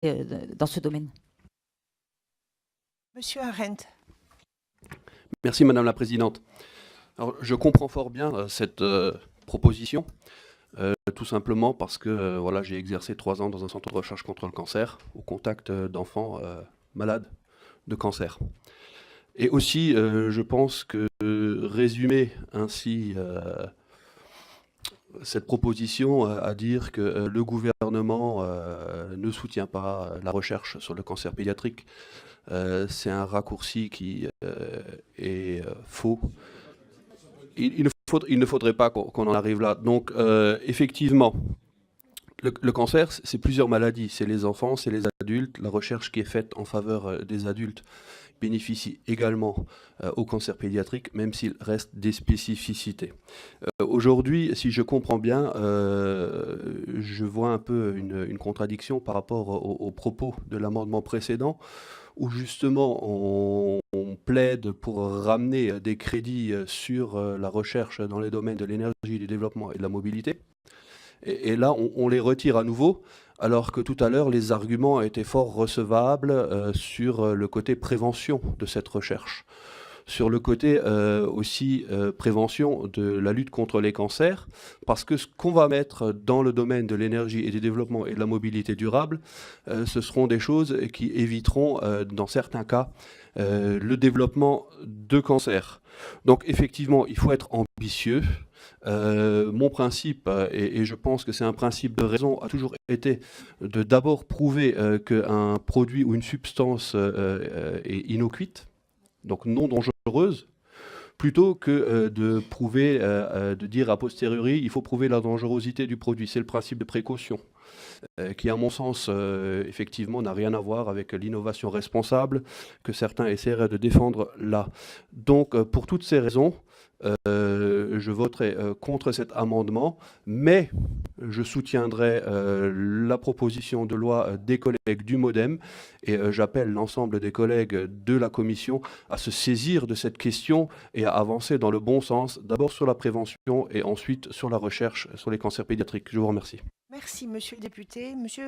dans ce domaine. Monsieur Arendt. Merci Madame la Présidente. Alors, je comprends fort bien cette proposition, tout simplement parce que voilà, j'ai exercé 3 ans dans un centre de recherche contre le cancer, au contact d'enfants malades de cancer. Et aussi, je pense que résumer ainsi cette proposition à dire que le gouvernement ne soutient pas la recherche sur le cancer pédiatrique, c'est un raccourci qui est faux. Il ne faudrait pas qu'on en arrive là. Donc, effectivement, le cancer, c'est plusieurs maladies. C'est les enfants, c'est les adultes. La recherche qui est faite en faveur des adultes bénéficie également au cancer pédiatrique, même s'il reste des spécificités. Aujourd'hui, si je comprends bien, je vois un peu une contradiction par rapport aux propos de l'amendement précédent, où justement on plaide pour ramener des crédits sur la recherche dans les domaines de l'énergie, du développement et de la mobilité. Et là, on les retire à nouveau, alors que tout à l'heure, les arguments étaient fort recevables sur le côté prévention de cette recherche. Sur le côté aussi prévention de la lutte contre les cancers, parce que ce qu'on va mettre dans le domaine de l'énergie et du développement et de la mobilité durable, ce seront des choses qui éviteront, dans certains cas, le développement de cancers. Donc effectivement, il faut être ambitieux. Mon principe, et je pense que c'est un principe de raison, a toujours été de d'abord prouver qu'un produit ou une substance est innocuite, donc non dangereuse, plutôt que de prouver, de dire a posteriori, il faut prouver la dangerosité du produit. C'est le principe de précaution, qui à mon sens, effectivement, n'a rien à voir avec l'innovation responsable que certains essaieraient de défendre là. Donc, pour toutes ces raisons, je voterai contre cet amendement, mais je soutiendrai la proposition de loi des collègues du MODEM et j'appelle l'ensemble des collègues de la Commission à se saisir de cette question et à avancer dans le bon sens, d'abord sur la prévention et ensuite sur la recherche sur les cancers pédiatriques. Je vous remercie. Merci, monsieur le député. Monsieur